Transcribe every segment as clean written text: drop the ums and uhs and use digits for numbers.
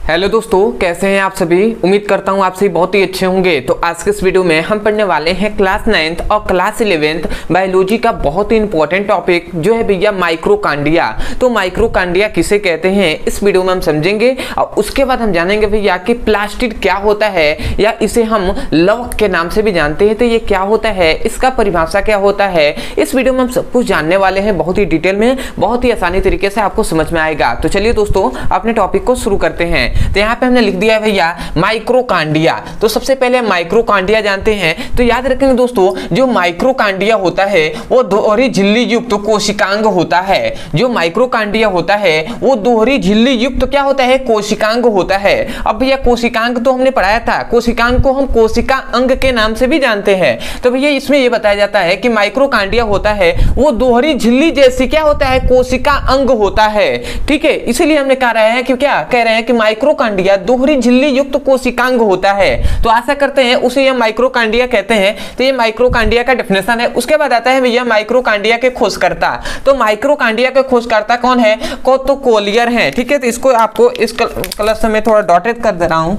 Hello दोस्तों, कैसे हैं आप सभी। उम्मीद करता हूं आप सभी बहुत ही अच्छे होंगे। तो आज के इस वीडियो में हम पढ़ने वाले हैं क्लास 9th और क्लास 11th बायोलॉजी का बहुत ही इंपॉर्टेंट टॉपिक जो है भैया माइक्रोकांडिया। तो माइक्रोकांडिया किसे कहते हैं इस वीडियो में हम समझेंगे और उसके बाद हम जानेंगे भैया कि प्लास्टिड क्या होता है या इसे हम लवक के नाम से भी जानते हैं। तो ये क्या होता है, इसका परिभाषा क्या होता है, इस वीडियो में हम सब कुछ जानने वाले हैं बहुत ही डिटेल में, बहुत ही आसानी तरीके से आपको समझ में आएगा। तो चलिए दोस्तों अपने टॉपिक को शुरू करते हैं। तो यहाँ पे हमने लिख दिया है भैया माइक्रोकांडिया। तो सबसे पहले माइक्रोकांडिया जानते हैं। तो याद रखेंगे दोस्तों, जो माइक्रोकांडिया होता है वो दोहरी झिल्ली युक्त कोशिकांग होता है। जो माइक्रोकांडिया होता है वो दोहरी झिल्ली युक्त क्या होता है, कोशिकांग होता है। अब भैया कोशिकांग तो हमने पढ़ाया था, कोशिकांग को हम कोशिका अंग के नाम से भी जानते हैं। तो भैया इसमें ये बताया जाता है कि माइक्रोकांडिया होता है वो दोहरी झिल्ली जैसी क्या होता है, कोशिका अंग होता है। ठीक है, इसीलिए हमने कह रहे हैं कि क्या कह रहे हैं कि माइक्रोकांडिया दोहरी झिल्ली युक्त कोशिकांग होता है। तो आशा करते हैं उसे हम माइक्रोकांडिया कहते हैं। तो ये माइक्रोकांडिया का डेफिनेशन है। उसके बाद आता है भैया माइक्रोकांडिया के खोजकर्ता। तो माइक्रोकांडिया के खोजकर्ता कौन है, तो कोलियर है। ठीक है, तो इसको आपको इस कलर से मैं थोड़ा डॉटेड कर दे रहा हूं,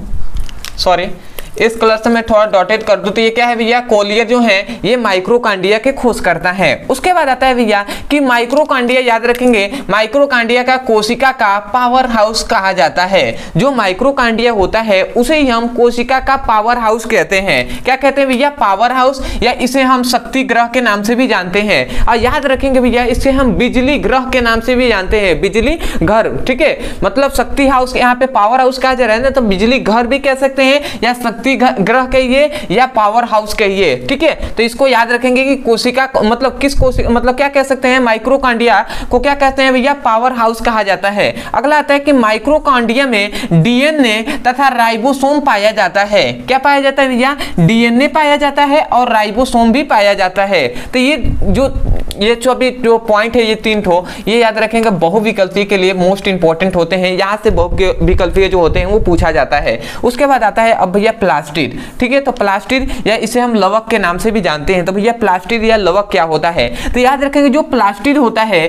सॉरी इस कलर से मैं थोड़ा डॉटेड कर दूं। तो ये क्या है भैया, कोलियर जो है ये माइक्रोकांडिया के खोज करता है। उसके बाद आता है भैया कि माइक्रोकांडिया, याद रखेंगे माइक्रोकांडिया का कोशिका का पावर हाउस कहा जाता है। जो माइक्रोकांडिया होता है उसे ही हम कोशिका का पावर हाउस कहते हैं। क्या कहते हैं भैया, पावर हाउस, या इसे हम शक्ति ग्रह के नाम से भी जानते हैं। और याद रखेंगे भैया इसे हम बिजली ग्रह के नाम से भी जानते हैं, बिजली घर। ठीक है, मतलब शक्ति हाउस यहाँ पे पावर हाउस कहा जा रहा है ना, तो बिजली घर भी कह सकते हैं या शक्ति ग्रह कहिए या पावर हाउस कहिए। ठीक है, तो इसको याद रखेंगे कि कोशिका मतलब किस कोशिका मतलब क्या कह सकते हैं, माइक्रोकांडिया को क्या कहते हैं भैया, पावर हाउस कहा जाता है। अगला आता है कि माइक्रोकांडिया में डीएनए तथा राइबोसोम पाया जाता है। क्या पाया जाता है भैया, डीएनए पाया जाता है और राइबोसोम भी पाया जाता है। तो ये जो अभी जो पॉइंट है, ये तीन ठो ये याद रखेंगे, बहुविकल्पीय के लिए मोस्ट इंपॉर्टेंट होते हैं। यहाँ से बहुविकल्पीय जो होते हैं वो पूछा जाता है। उसके बाद आता है अब भैया प्लास्टिड। ठीक है, तो प्लास्टिड या इसे हम लवक के नाम से भी जानते हैं। तो भैया प्लास्टिड या लवक क्या होता है, तो याद रखेंगे जो प्लास्टिड होता है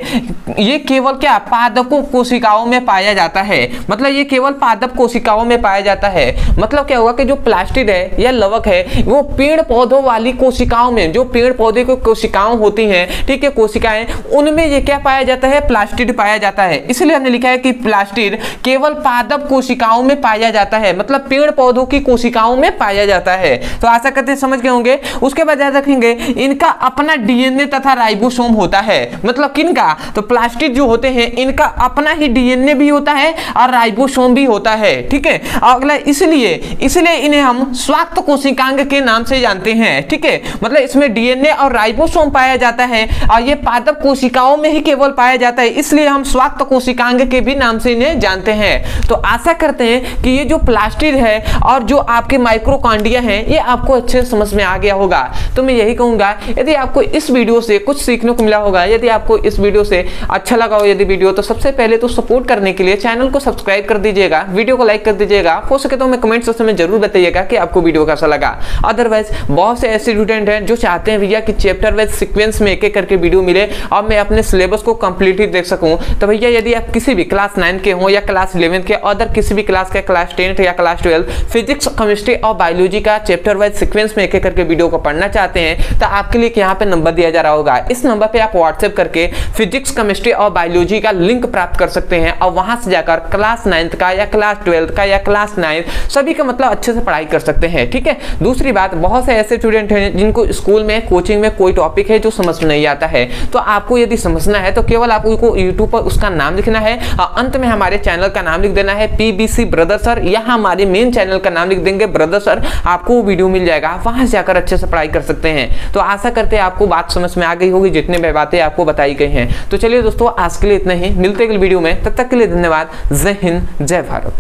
ये केवल क्या पादप कोशिकाओं में पाया जाता है। मतलब ये केवल पादप कोशिकाओं में पाया जाता है। मतलब क्या होगा कि जो प्लास्टिड है या लवक है वो पेड़ पौधों वाली कोशिकाओं में, जो पेड़ पौधे की कोशिकाएं होती हैं, ठीक है, कोशिकाएं, उनमें ये क्या पाया जाता है, प्लास्टिड पाया जाता है। इसलिए हमने लिखा है कि प्लास्टिड केवल पादप कोशिकाओं में पाया जाता है, मतलब पेड़ पौधों की कोशिकाओं में पाया जाता है। तो आशा करते हैं समझ गए होंगे। उसके बाद याद रखेंगे इनका अपना डीएनए तथा राइबोसोम होता है। मतलब किनका, तो प्लास्टिड जो होते हैं इनका अपना ही डीएनए भी होता है और राइबोसोम भी होता है। ठीक है, अगला इसलिए इन्हें हम स्वाक्त कोशिकांग के नाम से जानते हैं। ठीक है, मतलब इसमें डीएनए और राइबोसोम पाया जाता है और ये पादप कोशिकाओं में ही केवल पाया जाता है, इसलिए हम स्वाक्त कोशिकांग के भी नाम से इन्हें जानते हैं। तो आशा करते हैं कि ये जो प्लास्टिड है और जो आपके माइक्रोकांडिया है ये आपको अच्छे समझ में आ गया होगा। तो मैं यही कहूंगा, यदि आपको इस वीडियो से कुछ सीखने को मिला होगा, यदि आपको इस वीडियो से अच्छा लगा हो यदि वीडियो, तो सबसे पहले तो सपोर्ट करने के लिए चैनल को सब्सक्राइब कर दीजिएगा, वीडियो को लाइक कर दीजिएगा, हो सके तो हमें कमेंट सेक्शन में जरूर बताइएगा कि आपको वीडियो कैसा लगा। अदरवाइज बहुत से ऐसे स्टूडेंट हैं जो चाहते हैं भैया कि चैप्टर वाइज सीक्वेंस में एक एक करके वीडियो मिले और मैं अपने सिलेबस को कंप्लीटली देख सकूं। तो भैया यदि आप किसी भी क्लास 9 के हो या क्लास 11 के, अदर किसी भी क्लास के, क्लास 10 या क्लास 12 फिजिक्स, केमिस्ट्री और बायोलॉजी का चैप्टर वाइज सीक्वेंस में एक एक करके वीडियो को पढ़ना चाहते हैं, तो आपके लिए यहाँ पे नंबर दिया जा रहा होगा। इस नंबर पे आप व्हाट्सएप करके फिजिक्स, केमिस्ट्री और बायोलॉजी का लिंक प्राप्त कर सकते हैं और वहां से जाकर क्लास 9 का या क्लास 12 का या क्लास 9 सभी का मतलब अच्छे से पढ़ाई कर सकते हैं। ठीक है, दूसरी बात, बहुत से ऐसे स्टूडेंट हैं जिनको स्कूल में, कोचिंग में कोई टॉपिक है जो समझ नहीं आता है, तो आपको यदि समझना है तो केवल आपको यूट्यूब पर उसका नाम लिखना है और अंत में हमारे चैनल का नाम लिख देना है PBC ब्रदर सर, या हमारे मेन चैनल का नाम लिख देंगे ब्रदर सर, आपको वीडियो मिल जाएगा, वहां से जाकर अच्छे से पढ़ाई कर सकते हैं। तो आशा करते हैं आपको बात समझ में आ गई होगी, जितने भी बातें आपको बताई गई हैं। तो चलिए दोस्तों आज के लिए इतना ही, मिलते हैं अगली वीडियो में, तब तक के लिए धन्यवाद। जय हिंद, जय भारत।